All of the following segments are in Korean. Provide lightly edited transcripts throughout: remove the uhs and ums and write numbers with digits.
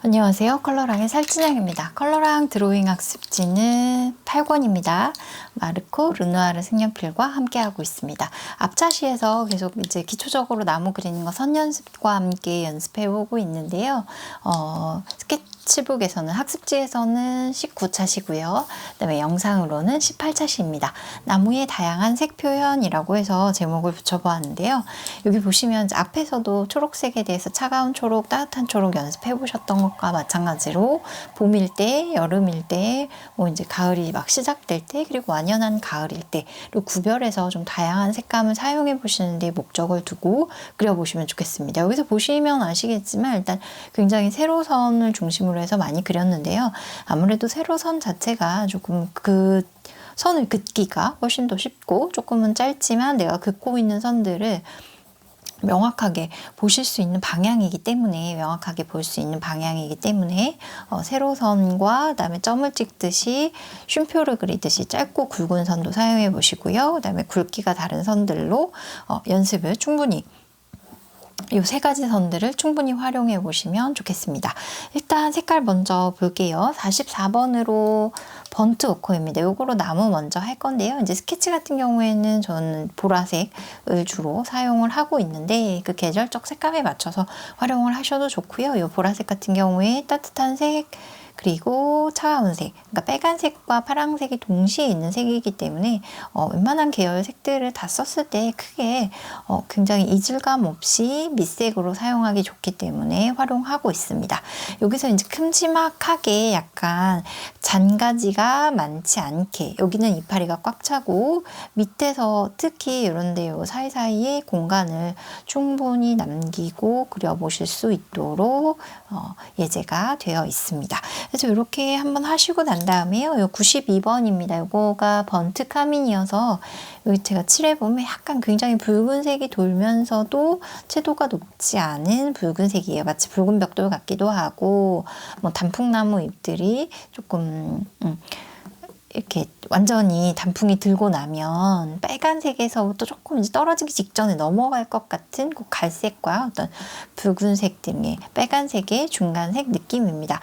안녕하세요. 컬러랑의 살찐양입니다. 컬러랑 드로잉 학습지는 8권입니다. 마르코 르누아르 색연필과 함께하고 있습니다. 앞차시에서 계속 이제 기초적으로 나무 그리는 거 선연습과 함께 연습해 오고 있는데요. 스케치북에서는 학습지에서는 19차시고요. 그다음에 영상으로는 18차시입니다. 나무의 다양한 색 표현이라고 해서 제목을 붙여보았는데요. 여기 보시면 앞에서도 초록색에 대해서 차가운 초록, 따뜻한 초록 연습해 보셨던 것과 마찬가지로 봄일 때, 여름일 때, 뭐 이제 가을이 막 시작될 때, 그리고 완연한 가을일 때로 구별해서 좀 다양한 색감을 사용해 보시는 데 목적을 두고 그려보시면 좋겠습니다. 여기서 보시면 아시겠지만 일단 굉장히 세로선을 중심으로 해서 많이 그렸는데요. 아무래도 세로선 자체가 조금 그 선을 긋기가 훨씬 더 쉽고 조금은 짧지만 내가 긋고 있는 선들을 명확하게 보실 수 있는 방향이기 때문에 세로선과 그다음에 점을 찍듯이 쉼표를 그리듯이 짧고 굵은 선도 사용해 보시고요. 그다음에 굵기가 다른 선들로 연습을 충분히 이 세 가지 선들을 충분히 활용해 보시면 좋겠습니다. 일단 색깔 먼저 볼게요. 44번으로 번트 워커입니다. 요거로 나무 먼저 할 건데요. 이제 스케치 같은 경우에는 저는 보라색을 주로 사용을 하고 있는데 그 계절적 색감에 맞춰서 활용을 하셔도 좋고요. 요 보라색 같은 경우에 따뜻한 색 그리고 차가운 색, 그러니까 빨간색과 파란색이 동시에 있는 색이기 때문에 웬만한 계열 색들을 다 썼을 때 크게 굉장히 이질감 없이 밑색으로 사용하기 좋기 때문에 활용하고 있습니다. 여기서 이제 큼지막하게 약간 잔가지가 많지 않게 여기는 이파리가 꽉 차고 밑에서 특히 이런데 요 사이사이에 공간을 충분히 남기고 그려보실 수 있도록 예제가 되어 있습니다. 그래서 이렇게 한번 하시고 난 다음에요. 요 92번입니다. 요거가 번트 카민이어서 여기 제가 칠해보면 약간 굉장히 붉은색이 돌면서도 채도가 높지 않은 붉은색이에요. 마치 붉은 벽돌 같기도 하고 뭐 단풍나무 잎들이 조금 이렇게 완전히 단풍이 들고 나면 빨간색에서부터 조금 이제 떨어지기 직전에 넘어갈 것 같은 그 갈색과 어떤 붉은색 등의 빨간색의 중간색 느낌입니다.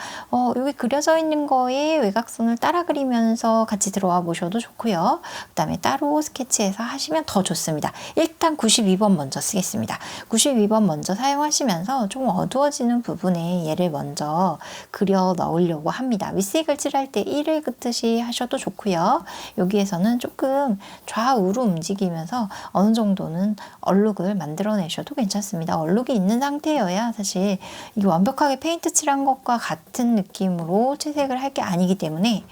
여기 그려져 있는 거에 외곽선을 따라 그리면서 같이 들어와 보셔도 좋고요. 그 다음에 따로 스케치해서 하시면 더 좋습니다. 일단 92번 먼저 쓰겠습니다. 92번 먼저 사용하시면서 좀 어두워지는 부분에 얘를 먼저 그려 넣으려고 합니다. 윗색을 칠할 때 1을 긋듯이 하셔도 좋고요. 여기에서는 조금 좌우로 움직이면서 어느 정도는 얼룩을 만들어내셔도 괜찮습니다. 얼룩이 있는 상태여야 사실 이게 완벽하게 페인트 칠한 것과 같은 느낌으로 채색을 할 게 아니기 때문에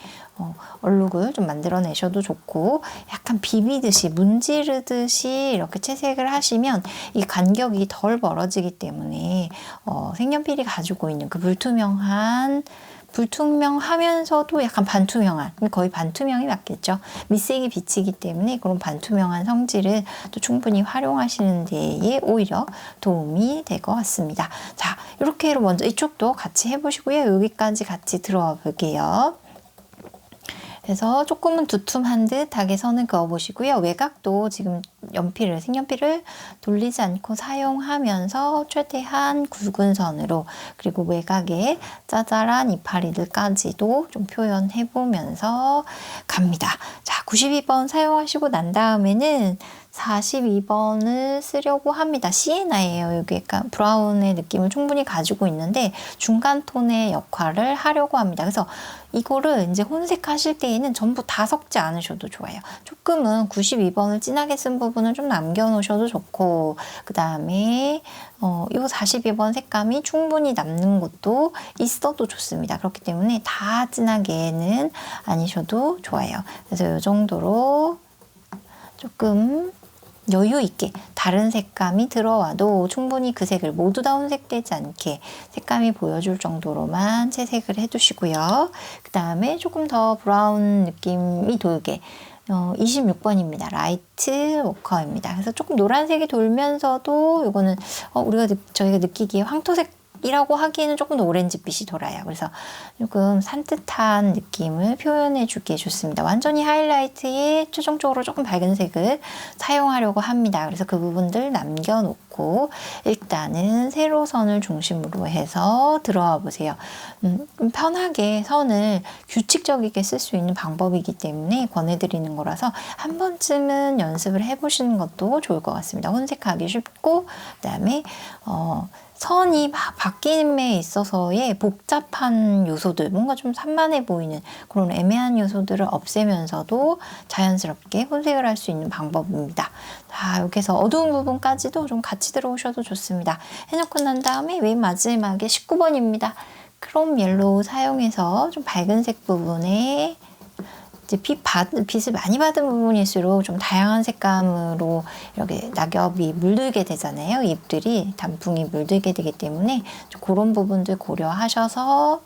얼룩을 좀 만들어내셔도 좋고 약간 비비듯이 문지르듯이 이렇게 채색을 하시면 이 간격이 덜 벌어지기 때문에 색연필이 가지고 있는 그 불투명하면서도 약간 반투명한, 거의 반투명이 맞겠죠. 밑색이 비치기 때문에 그런 반투명한 성질을 또 충분히 활용하시는 데에 오히려 도움이 될 것 같습니다. 자, 이렇게 먼저 이쪽도 같이 해보시고요. 여기까지 같이 들어와 볼게요. 그래서 조금은 두툼한 듯하게 선을 그어보시고요. 외곽도 지금 색연필을 돌리지 않고 사용하면서 최대한 굵은 선으로 그리고 외곽에 짜잘한 이파리들까지도 좀 표현해보면서 갑니다. 자, 92번 사용하시고 난 다음에는 42번을 쓰려고 합니다. 시에나예요. 여기 약간 브라운의 느낌을 충분히 가지고 있는데 중간 톤의 역할을 하려고 합니다. 그래서 이거를 이제 혼색 하실 때에는 전부 다 섞지 않으셔도 좋아요. 조금은 92번을 진하게 쓴 부분을 좀 남겨놓으셔도 좋고 그 다음에 이 42번 색감이 충분히 남는 곳도 있어도 좋습니다. 그렇기 때문에 다 진하게는 아니셔도 좋아요. 그래서 이 정도로 조금 여유 있게 다른 색감이 들어와도 충분히 그 색을 모두 다 혼색되지 않게 색감이 보여줄 정도로만 채색을 해두시고요. 그 다음에 조금 더 브라운 느낌이 돌게 26번입니다. 라이트 워커입니다. 그래서 조금 노란색이 돌면서도 이거는 저희가 느끼기에 황토색 이라고 하기에는 조금 더 오렌지빛이 돌아요. 그래서 조금 산뜻한 느낌을 표현해 주기에 좋습니다. 완전히 하이라이트에 최종적으로 조금 밝은 색을 사용하려고 합니다. 그래서 그 부분들 남겨놓고 일단은 세로선을 중심으로 해서 들어와 보세요. 편하게 선을 규칙적이게 쓸 수 있는 방법이기 때문에 권해드리는 거라서 한 번쯤은 연습을 해보시는 것도 좋을 것 같습니다. 혼색하기 쉽고 그다음에 선이 막 바뀜에 있어서의 복잡한 요소들, 뭔가 좀 산만해 보이는 그런 애매한 요소들을 없애면서도 자연스럽게 혼색을 할 수 있는 방법입니다. 자, 여기서 어두운 부분까지도 좀 같이 들어오셔도 좋습니다. 해놓고 난 다음에 맨 마지막에 19번입니다. 크롬 옐로우 사용해서 좀 밝은 색 부분에 이제 빛을 많이 받은 부분일수록 좀 다양한 색감으로 이렇게 낙엽이 물들게 되잖아요. 잎들이 단풍이 물들게 되기 때문에 그런 부분들 고려하셔서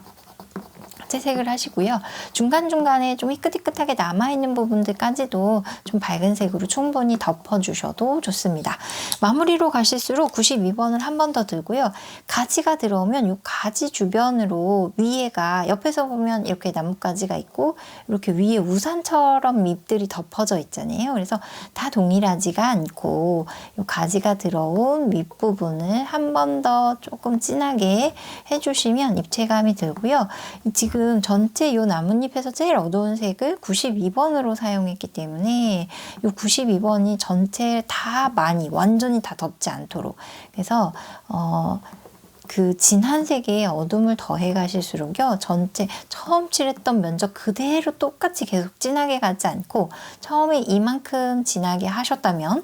채색을 하시고요. 중간중간에 좀 희끗희끗하게 남아있는 부분들까지도 좀 밝은 색으로 충분히 덮어주셔도 좋습니다. 마무리로 가실수록 92번을 한 번 더 들고요. 가지가 들어오면 이 가지 주변으로 위에가 옆에서 보면 이렇게 나뭇가지가 있고 이렇게 위에 우산처럼 잎들이 덮어져 있잖아요. 그래서 다 동일하지가 않고 이 가지가 들어온 윗부분을 한 번 더 조금 진하게 해주시면 입체감이 들고요. 지금 전체 이 나뭇잎에서 제일 어두운 색을 92번으로 사용했기 때문에 이 92번이 전체 다 완전히 다 덮지 않도록 그래서 그 진한 색의 어둠을 더해 가실수록요. 전체 처음 칠했던 면적 그대로 똑같이 계속 진하게 가지 않고 처음에 이만큼 진하게 하셨다면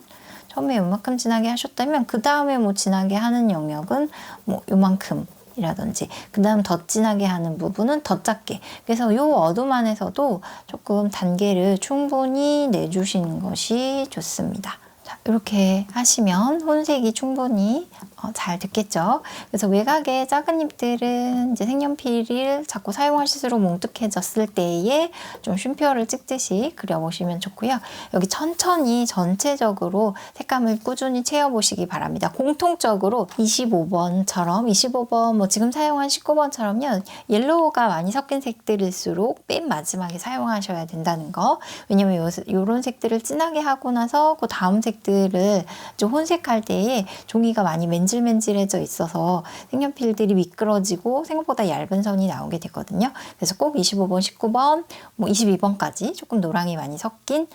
그 다음에 뭐 진하게 하는 영역은 뭐 요만큼 이라든지 그 다음 더 진하게 하는 부분은 더 작게 그래서 이 어둠 안에서도 조금 단계를 충분히 내주시는 것이 좋습니다. 자, 이렇게 하시면 혼색이 충분히 잘 됐겠죠. 그래서 외곽의 작은 잎들은 이제 색연필을 자꾸 사용하실수록 뭉툭해졌을 때에 좀 쉼표를 찍듯이 그려보시면 좋고요. 여기 천천히 전체적으로 색감을 꾸준히 채워보시기 바랍니다. 공통적으로 25번 뭐 지금 사용한 19번처럼요. 옐로우가 많이 섞인 색들일수록 맨 마지막에 사용하셔야 된다는 거. 왜냐면 이런 색들을 진하게 하고 나서 그 다음 색들을 좀 혼색할 때에 종이가 많이 맨질맨질해져 있어서 색연필들이 미끄러지고 생각보다 얇은 선이 나오게 되거든요. 그래서 꼭 25번, 19번, 뭐 22번까지 조금 노랑이 많이 섞인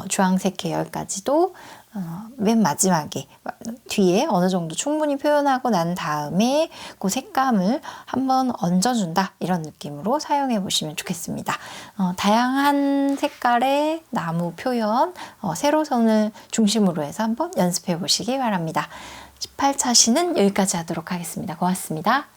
주황색 계열까지도 맨 마지막에 뒤에 어느 정도 충분히 표현하고 난 다음에 그 색감을 한번 얹어준다 이런 느낌으로 사용해 보시면 좋겠습니다. 다양한 색깔의 나무 표현 세로선을 중심으로 해서 한번 연습해 보시기 바랍니다. 18차 시는 여기까지 하도록 하겠습니다. 고맙습니다.